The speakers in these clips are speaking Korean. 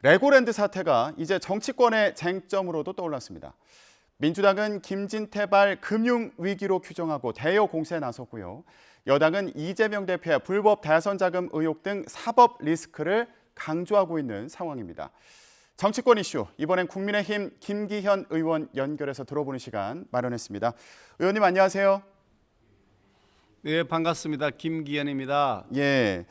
레고랜드 사태가 이제 정치권의 쟁점으로도 떠올랐습니다. 민주당은 김진태발 금융위기로 규정하고 대여 공세에 나섰고요. 여당은 이재명 대표의 불법 대선 자금 의혹 등 사법 리스크를 강조하고 있는 상황입니다. 정치권 이슈, 이번엔 국민의힘 김기현 의원 연결해서 들어보는 시간 마련했습니다. 의원님 안녕하세요. 네, 반갑습니다. 김기현입니다. 예.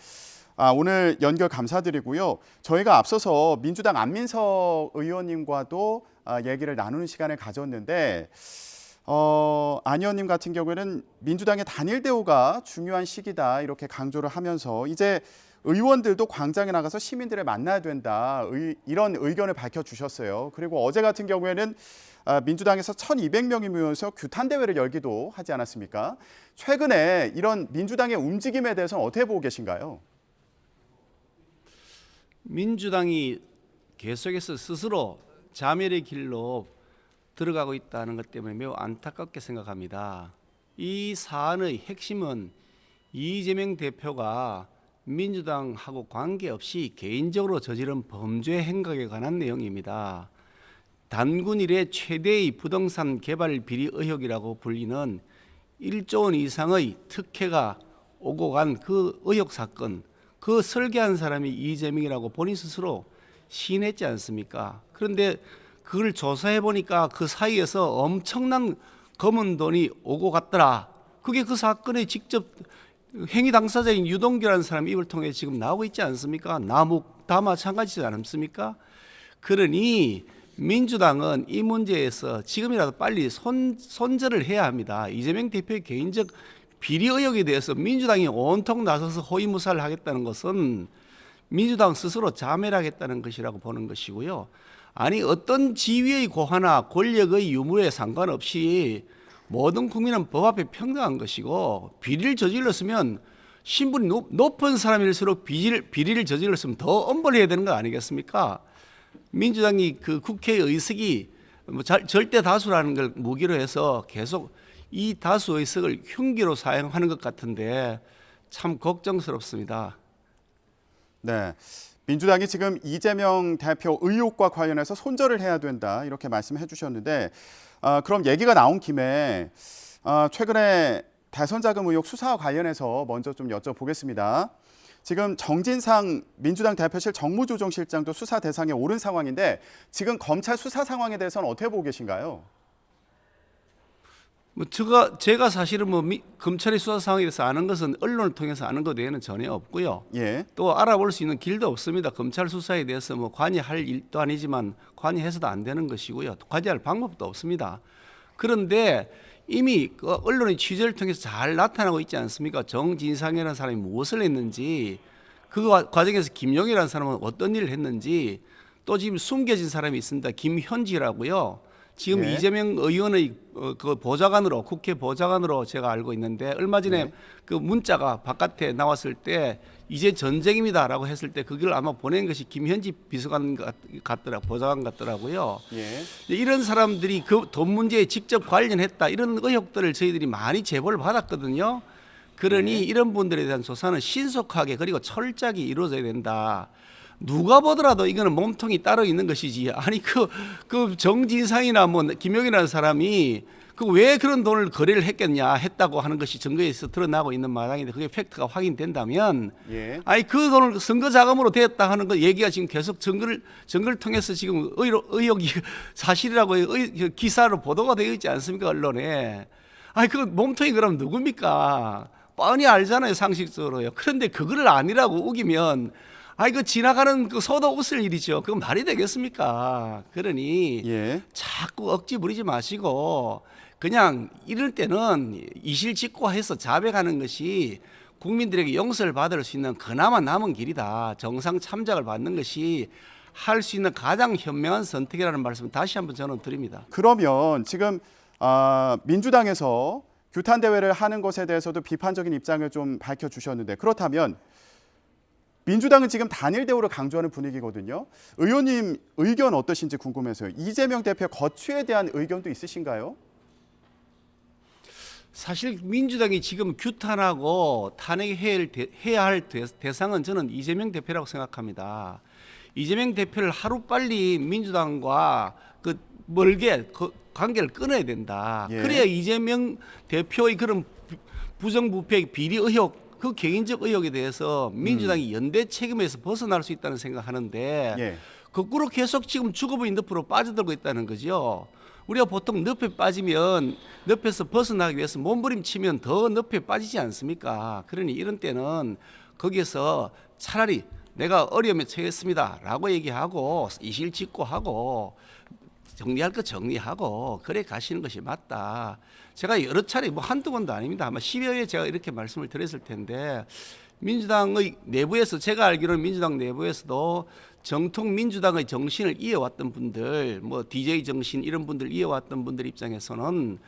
오늘 연결 감사드리고요. 저희가 앞서서 민주당 안민석 의원님과도 얘기를 나누는 시간을 가졌는데 안 의원님 같은 경우에는 민주당의 단일 대우가 중요한 시기다 이렇게 강조를 하면서 이제 의원들도 광장에 나가서 시민들을 만나야 된다 이런 의견을 밝혀주셨어요. 그리고 어제 같은 경우에는 민주당에서 1,200명이 모여서 규탄 대회를 열기도 하지 않았습니까? 최근에 이런 민주당의 움직임에 대해서는 어떻게 보고 계신가요? 민주당이 계속해서 스스로 자멸의 길로 들어가고 있다는 것 때문에 매우 안타깝게 생각합니다. 이 사안의 핵심은 이재명 대표가 민주당하고 관계없이 개인적으로 저지른 범죄 행각에 관한 내용입니다. 단군 이래 최대의 부동산 개발 비리 의혹이라고 불리는 1조 원 이상의 특혜가 오고 간 그 의혹 사건, 그 설계한 사람이 이재명이라고 본인 스스로 시인했지 않습니까? 그런데 그걸 조사해 보니까 그 사이에서 엄청난 검은 돈이 오고 갔더라. 그게 그 사건의 직접 행위 당사자인 유동규라는 사람 입을 통해 지금 나오고 있지 않습니까? 남욱 다 마찬가지지 않습니까? 그러니 민주당은 이 문제에서 지금이라도 빨리 손절을 해야 합니다. 이재명 대표의 개인적 비리 의혹에 대해서 민주당이 온통 나서서 호위무사를 하겠다는 것은 민주당 스스로 자멸하겠다는 것이라고 보는 것이고요. 아니 어떤 지위의 고하나 권력의 유무에 상관없이 모든 국민은 법 앞에 평등한 것이고 비리를 저질렀으면 신분이 높은 사람일수록 비리를 저질렀으면 더 엄벌해야 되는 거 아니겠습니까? 민주당이 그 국회의 의석이 절대 다수라는 걸 무기로 해서 계속 이 다수 의석을 흉기로 사용하는 것 같은데 참 걱정스럽습니다. 네, 민주당이 지금 이재명 대표 의혹과 관련해서 손절을 해야 된다 이렇게 말씀해 주셨는데 그럼 얘기가 나온 김에 최근에 대선 자금 의혹 수사와 관련해서 먼저 좀 여쭤보겠습니다. 지금 정진상 민주당 대표실 정무조정실장도 수사 대상에 오른 상황인데 지금 검찰 수사 상황에 대해서는 어떻게 보고 계신가요? 제가 사실은 검찰의 수사 상황에 대해서 아는 것은 언론을 통해서 아는 것 외에는 전혀 없고요. 예. 또 알아볼 수 있는 길도 없습니다. 검찰 수사에 대해서 관여할 일도 아니지만 관여해서도 안 되는 것이고요. 관여할 방법도 없습니다. 그런데 이미 언론의 취재를 통해서 잘 나타나고 있지 않습니까? 정진상이라는 사람이 무엇을 했는지, 그 과정에서 김용이라는 사람은 어떤 일을 했는지, 또 지금 숨겨진 사람이 있습니다. 김현지라고요. 지금 네. 이재명 의원의 그 보좌관으로, 국회 보좌관으로 제가 알고 있는데 얼마 전에 네. 그 문자가 바깥에 나왔을 때 이제 전쟁입니다라고 했을 때 그걸 아마 보낸 것이 김현지 비서관 보좌관 같더라고요. 예. 이런 사람들이 그 돈 문제에 직접 관련했다 이런 의혹들을 저희들이 많이 제보를 받았거든요. 그러니 네. 이런 분들에 대한 조사는 신속하게 그리고 철저하게 이루어져야 된다. 누가 보더라도 이거는 몸통이 따로 있는 것이지. 아니 그 정진상이나 김용이라는 사람이 그 왜 그런 돈을 거래를 했다고 하는 것이 증거에서 드러나고 있는 마당인데 그게 팩트가 확인된다면, 예. 아니 그 돈을 선거 자금으로 됐다 하는 거 얘기가 지금 계속 증거를 통해서 지금 의혹이 사실이라고 기사로 보도가 되어 있지 않습니까 언론에? 아니 그 몸통이 그럼 누굽니까? 뻔히 알잖아요 상식적으로요. 그런데 그걸 아니라고 우기면. 그 지나가는 그 소도 웃을 일이죠. 그건 말이 되겠습니까? 그러니 예. 자꾸 억지 부리지 마시고 그냥 이럴 때는 이실직고해서 자백하는 것이 국민들에게 용서를 받을 수 있는 그나마 남은 길이다. 정상 참작을 받는 것이 할 수 있는 가장 현명한 선택이라는 말씀 다시 한번 저는 드립니다. 그러면 지금 민주당에서 규탄 대회를 하는 것에 대해서도 비판적인 입장을 좀 밝혀주셨는데 그렇다면 민주당은 지금 단일 대우를 강조하는 분위기거든요. 의원님 의견 어떠신지 궁금해서요. 이재명 대표 거취에 대한 의견도 있으신가요? 사실 민주당이 지금 규탄하고 탄핵해야 할 대상은 저는 이재명 대표라고 생각합니다. 이재명 대표를 하루빨리 민주당과 그 멀게 그 관계를 끊어야 된다. 예. 그래야 이재명 대표의 그런 부정부패 비리 의혹, 그 개인적 의혹에 대해서 민주당이 연대 책임에서 벗어날 수 있다는 생각하는데 예. 거꾸로 계속 지금 주거부인 늪으로 빠져들고 있다는 거죠. 우리가 보통 늪에 빠지면 늪에서 벗어나기 위해서 몸부림치면 더 늪에 빠지지 않습니까? 그러니 이런 때는 거기에서 차라리 내가 어려움에 처했습니다라고 얘기하고 이실직고하고 정리할 거 정리하고 그래 가시는 것이 맞다. 제가 여러 차례 뭐 한두 번도 아닙니다. 아마 10여 회 제가 이렇게 말씀을 드렸을 텐데 민주당의 내부에서 제가 알기로는 민주당 내부에서도 정통 민주당의 정신을 이어왔던 분들, 뭐 DJ 정신 이런 분들 이어왔던 분들 입장에서는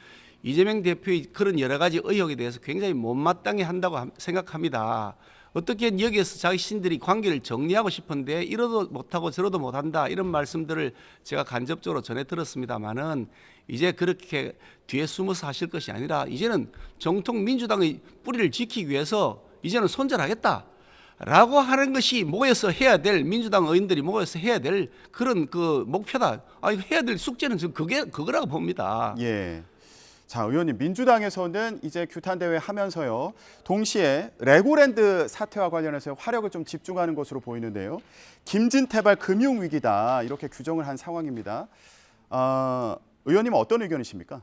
이재명 대표의 그런 여러 가지 의혹에 대해서 굉장히 못마땅해 한다고 생각합니다. 어떻게 여기에서 자신들이 관계를 정리하고 싶은데 이러도 못하고 저러도 못한다 이런 말씀들을 제가 간접적으로 전해 들었습니다마는 이제 그렇게 뒤에 숨어서 하실 것이 아니라 이제는 정통 민주당의 뿌리를 지키기 위해서 이제는 손절하겠다. 라고 하는 것이 모여서 해야 될 민주당 의원들이 모여서 해야 될 그런 그 목표다. 아 이거 해야 될 숙제는 지금 그거라고 봅니다. 예. 자, 의원님, 민주당에서는 이제 규탄 대회 하면서요. 동시에 레고랜드 사태와 관련해서 화력을 좀 집중하는 것으로 보이는데요. 김진태발 금융 위기다 이렇게 규정을 한 상황입니다. 의원님은 어떤 의견이십니까?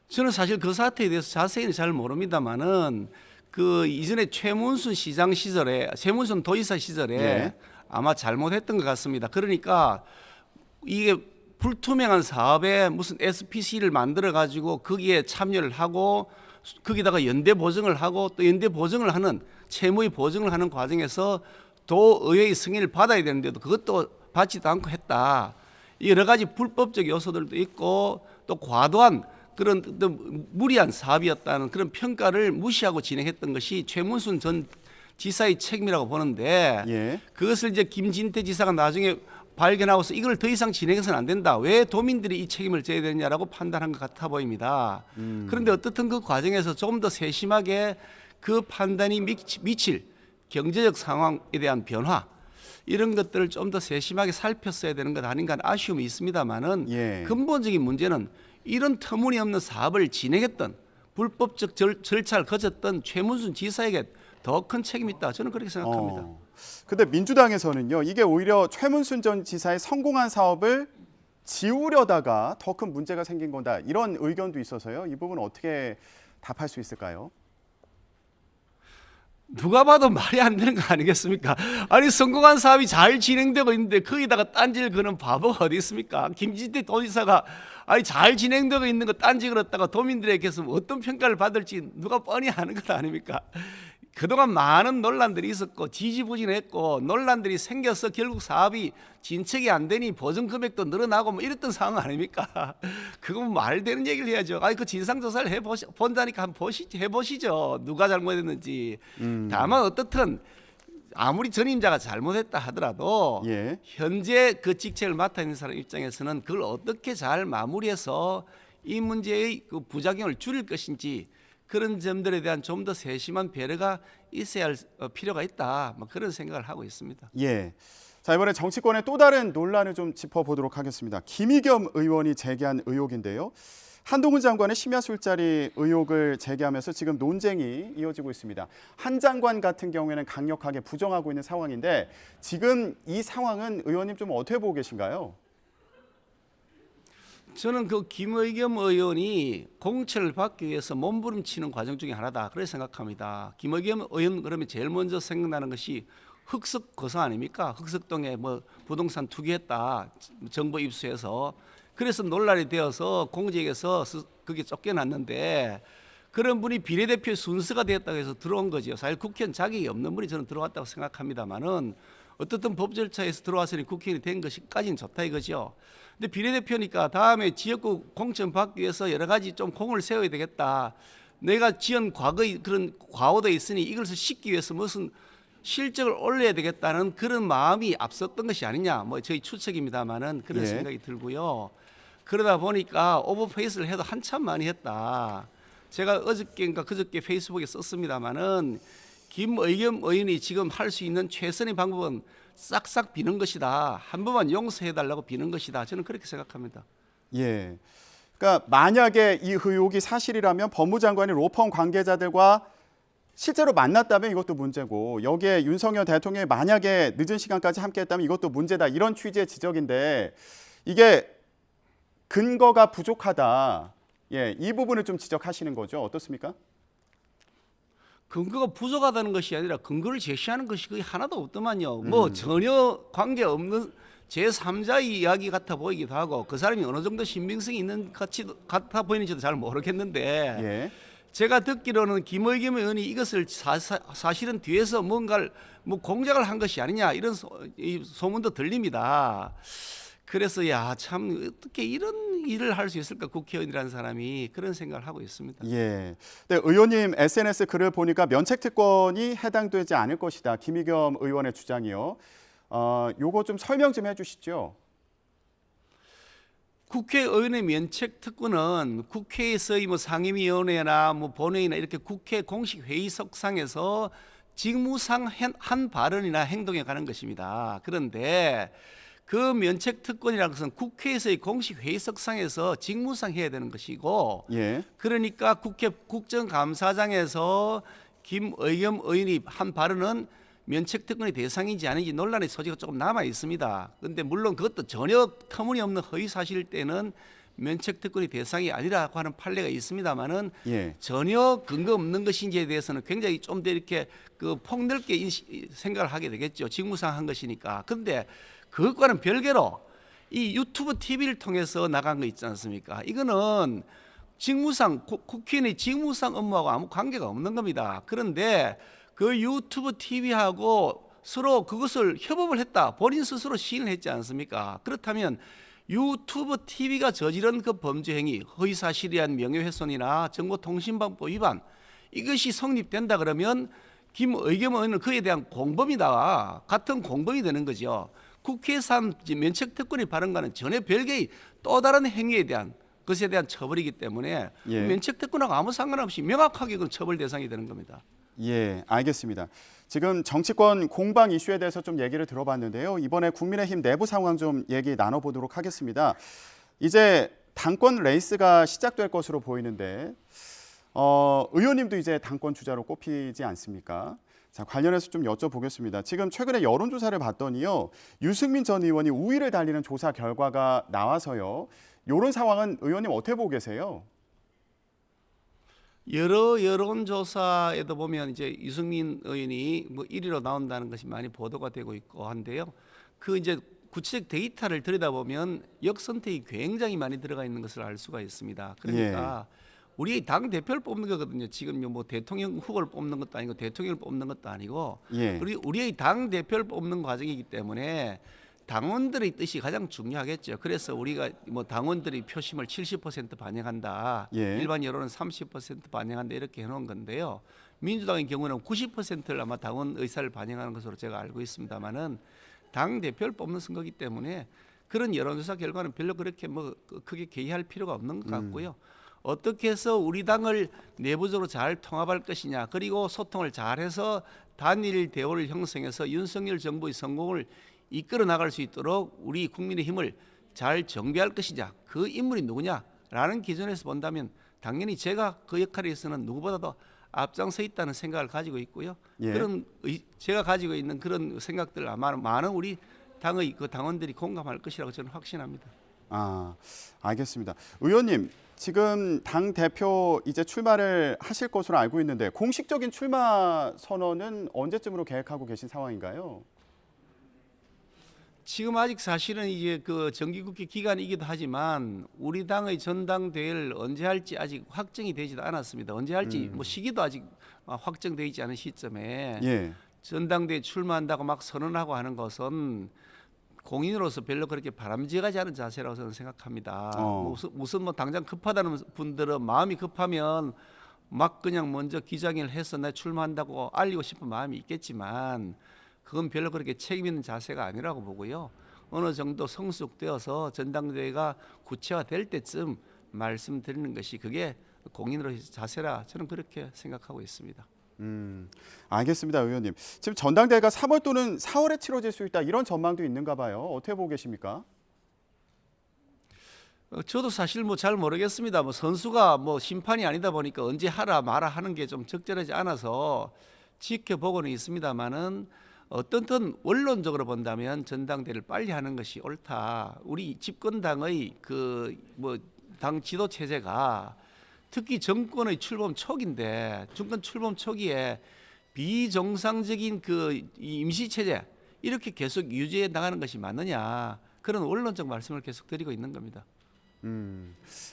저는 사실 그 사태에 대해서 자세히는 잘 모릅니다만은 그 이전에 최문순 시장 시절에 최문순 도지사 시절에 예. 아마 잘못했던 것 같습니다. 그러니까 이게 불투명한 사업에 무슨 SPC를 만들어 가지고 거기에 참여를 하고 거기다가 연대 보증을 하고 또 연대 보증을 하는 채무의 보증을 하는 과정에서 도의회의 승인을 받아야 되는데도 그것도 받지도 않고 했다. 여러 가지 불법적 요소들도 있고 또 과도한 그런 또 무리한 사업이었다는 그런 평가를 무시하고 진행했던 것이 최문순 전 지사의 책임이라고 보는데 예. 그것을 이제 김진태 지사가 나중에 발견하고서 이걸 더 이상 진행해서는 안 된다. 왜 도민들이 이 책임을 져야 되느냐라고 판단한 것 같아 보입니다. 그런데 어떻든 그 과정에서 조금 더 세심하게 그 판단이 미칠 경제적 상황에 대한 변화 이런 것들을 좀 더 세심하게 살폈어야 되는 것 아닌가 하는 아쉬움이 있습니다만은 예. 근본적인 문제는 이런 터무니없는 사업을 진행했던 불법적 절차를 거쳤던 최문순 지사에게 더 큰 책임이 있다. 저는 그렇게 생각합니다. 근데 민주당에서는요. 이게 오히려 최문순 전 지사의 성공한 사업을 지우려다가 더 큰 문제가 생긴 거다. 이런 의견도 있어서요. 이 부분은 어떻게 답할 수 있을까요? 누가 봐도 말이 안 되는 거 아니겠습니까? 아니 성공한 사업이 잘 진행되고 있는데 거기다가 딴지를 거는 바보가 어디 있습니까? 김진태 도지사가 아니 잘 진행되고 있는 거 딴지 걸었다가 도민들에게서 어떤 평가를 받을지 누가 뻔히 아는 것 아닙니까? 그동안 많은 논란들이 있었고 지지부진했고 논란들이 생겨서 결국 사업이 진척이 안 되니 보증 금액도 늘어나고 뭐 이랬던 상황 아닙니까? 그건 말 되는 얘기를 해야죠. 아니 그 진상조사를 본다니까 한번 해보시죠. 누가 잘못했는지. 다만 어떻든 아무리 전임자가 잘못했다 하더라도 예. 현재 그 직책을 맡아 있는 사람 입장에서는 그걸 어떻게 잘 마무리해서 이 문제의 그 부작용을 줄일 것인지 그런 점들에 대한 좀 더 세심한 배려가 있어야 할 필요가 있다. 뭐 그런 생각을 하고 있습니다. 예. 자, 이번에 정치권의 또 다른 논란을 좀 짚어보도록 하겠습니다. 김의겸 의원이 제기한 의혹인데요. 한동훈 장관의 심야 술자리 의혹을 제기하면서 지금 논쟁이 이어지고 있습니다. 한 장관 같은 경우에는 강력하게 부정하고 있는 상황인데 지금 이 상황은 의원님 좀 어떻게 보고 계신가요? 저는 그 김의겸 의원이 공천을 받기 위해서 몸부림치는 과정 중에 하나다. 그렇게 생각합니다. 김의겸 의원 그러면 제일 먼저 생각나는 것이 흑석 거사 아닙니까? 흑석동에 뭐 부동산 투기했다. 정보 입수해서 그래서 논란이 되어서 공직에서 그게 쫓겨났는데 그런 분이 비례대표 순서가 되었다고 해서 들어온 거죠. 사실 국회의원 자격이 없는 분이 저는 들어왔다고 생각합니다만은 어떻든 법 절차에서 들어와서는 국회의원이 된 것까지는 좋다 이거죠. 근데 비례대표니까 다음에 지역구 공천 받기 위해서 여러 가지 좀 공을 세워야 되겠다. 내가 지은 과거의 그런 과오도 있으니 이것을 씻기 위해서 무슨 실적을 올려야 되겠다는 그런 마음이 앞섰던 것이 아니냐. 뭐 저희 추측입니다만은 그런 예. 생각이 들고요. 그러다 보니까 오버페이스를 해도 한참 많이 했다. 제가 어저께인가 그저께 페이스북에 썼습니다만은 김의겸 의원이 지금 할 수 있는 최선의 방법은 싹싹 비는 것이다. 한 번만 용서해달라고 비는 것이다. 저는 그렇게 생각합니다. 예. 그러니까 만약에 이 의혹이 사실이라면 법무장관이 로펌 관계자들과 실제로 만났다면 이것도 문제고 여기에 윤석열 대통령이 만약에 늦은 시간까지 함께했다면 이것도 문제다. 이런 취지의 지적인데 이게 근거가 부족하다. 예, 이 부분을 좀 지적하시는 거죠. 어떻습니까? 근거가 부족하다는 것이 아니라 근거를 제시하는 것이 거의 하나도 없더만요. 뭐 전혀 관계없는 제3자의 이야기 같아 보이기도 하고 그 사람이 어느 정도 신빙성이 있는 같아 보이는지도 잘 모르겠는데 예. 제가 듣기로는 김의겸 의원이 이것을 사실은 뒤에서 뭔가를 뭐 공작을 한 것이 아니냐 이런 이 소문도 들립니다. 그래서 야 참 어떻게 이런 일을 할 수 있을까 국회의원이라는 사람이 그런 생각을 하고 있습니다. 예. 근데 의원님 SNS 글을 보니까 면책 특권이 해당되지 않을 것이다. 김의겸 의원의 주장이요. 요거 좀 설명 좀 해주시죠. 국회의원의 면책 특권은 국회에서의 뭐 상임위원회나 뭐 본회의나 이렇게 국회 공식 회의석상에서 직무상 한 발언이나 행동에 관한 것입니다. 그런데 그 면책 특권이라는 것은 국회에서의 공식 회의석상에서 직무상 해야 되는 것이고, 예. 그러니까 국회 국정감사장에서 김의겸 의원이 한 발언은 면책 특권의 대상인지 아닌지 논란의 소지가 조금 남아 있습니다. 그런데 물론 그것도 전혀 터무니없는 허위 사실일 때는 면책 특권의 대상이 아니라고 하는 판례가 있습니다만은 예. 전혀 근거 없는 것인지에 대해서는 굉장히 좀 더 이렇게 그 폭넓게 생각을 하게 되겠죠. 직무상 한 것이니까. 그런데 그것과는 별개로 이 유튜브 TV를 통해서 나간 거 있지 않습니까? 이거는 직무상 국회의원의 직무상 업무하고 아무 관계가 없는 겁니다. 그런데 그 유튜브 TV하고 서로 그것을 협업을 했다. 본인 스스로 시인을 했지 않습니까? 그렇다면 유튜브 TV가 저지른 그 범죄 행위, 허위사실이한 명예훼손이나 정보통신방법 위반 이것이 성립된다 그러면 김의겸 의원은 그에 대한 공범이다. 같은 공범이 되는 거죠. 국회에서 한 면책 특권의 발언과는 전혀 별개의 또 다른 행위에 대한 것에 대한 처벌이기 때문에 예. 면책 특권하고 아무 상관없이 명확하게 그 처벌 대상이 되는 겁니다. 예, 알겠습니다. 지금 정치권 공방 이슈에 대해서 좀 얘기를 들어봤는데요. 이번에 국민의힘 내부 상황 좀 얘기 나눠보도록 하겠습니다. 이제 당권 레이스가 시작될 것으로 보이는데 의원님도 이제 당권 주자로 꼽히지 않습니까? 자, 관련해서 좀 여쭤보겠습니다. 지금 최근에 여론조사를 봤더니요. 유승민 전 의원이 우위를 달리는 조사 결과가 나와서요. 이런 상황은 의원님 어떻게 보고 계세요? 여러 여론조사에도 보면 이제 유승민 의원이 뭐 1위로 나온다는 것이 많이 보도가 되고 있고 한데요. 그 이제 구체적 데이터를 들여다보면 역선택이 굉장히 많이 들어가 있는 것을 알 수가 있습니다. 그러니까 우리 당 대표를 뽑는 거거든요. 지금 뭐 대통령 후보를 뽑는 것도 아니고 대통령을 뽑는 것도 아니고 예. 우리의 당 대표를 뽑는 과정이기 때문에 당원들의 뜻이 가장 중요하겠죠. 그래서 우리가 뭐 당원들의 표심을 70% 반영한다. 예. 일반 여론은 30% 반영한다 이렇게 해놓은 건데요. 민주당의 경우는 90%를 아마 당원 의사를 반영하는 것으로 제가 알고 있습니다만은 당 대표를 뽑는 선거이기 때문에 그런 여론조사 결과는 별로 그렇게 뭐 크게 개의할 필요가 없는 것 같고요. 어떻게 해서 우리 당을 내부적으로 잘 통합할 것이냐, 그리고 소통을 잘해서 단일 대우를 형성해서 윤석열 정부의 성공을 이끌어 나갈 수 있도록 우리 국민의 힘을 잘 정비할 것이냐, 그 인물이 누구냐라는 기준에서 본다면 당연히 제가 그 역할에서는 누구보다도 앞장서 있다는 생각을 가지고 있고요. 예. 그런 제가 가지고 있는 그런 생각들 아마 많은 우리 당의 그 당원들이 공감할 것이라고 저는 확신합니다. 아, 알겠습니다. 의원님, 지금 당 대표 이제 출마를 하실 것으로 알고 있는데 공식적인 출마 선언은 언제쯤으로 계획하고 계신 상황인가요? 지금 아직 사실은 이제 그 정기국회 기간이기도 하지만 우리 당의 전당대회를 언제 할지 아직 확정이 되지도 않았습니다. 언제 할지 뭐 시기도 아직 확정되어 있지 않은 시점에 예. 전당대회 출마한다고 막 선언하고 하는 것은 공인으로서 별로 그렇게 바람직하지 않은 자세라고 저는 생각합니다. 무슨 뭐 당장 급하다는 분들은 마음이 급하면 막 그냥 먼저 기자회견을 해서 나 출마한다고 알리고 싶은 마음이 있겠지만 그건 별로 그렇게 책임 있는 자세가 아니라고 보고요. 어느 정도 성숙되어서 전당대회가 구체화될 때쯤 말씀드리는 것이 그게 공인으로서의 자세라 저는 그렇게 생각하고 있습니다. 알겠습니다, 의원님. 지금 전당대회가 3월 또는 4월에 치러질 수 있다 이런 전망도 있는가 봐요. 어떻게 보고 계십니까? 저도 사실 뭐 잘 모르겠습니다. 뭐 선수가 뭐 심판이 아니다 보니까 언제 하라 마라 하는 게 좀 적절하지 않아서 지켜보고는 있습니다만은 어떤 원론적으로 본다면 전당대회를 빨리 하는 것이 옳다. 우리 집권당의 그 뭐 당 지도 체제가 특히 정권의 출범 초기인데 정권 출범 초기에 비정상적인 그 임시 체제 이렇게 계속 유지해 나가는 것이 맞느냐 그런 원론적 말씀을 계속 드리고 있는 겁니다.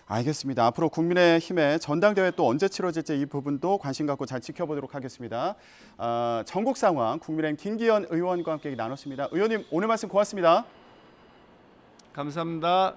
알겠습니다. 앞으로 국민의힘의 전당대회 또 언제 치러질지 이 부분도 관심 갖고 잘 지켜보도록 하겠습니다. 전국 상황 국민의힘 김기현 의원과 함께 나눴습니다. 의원님 오늘 말씀 고맙습니다. 감사합니다.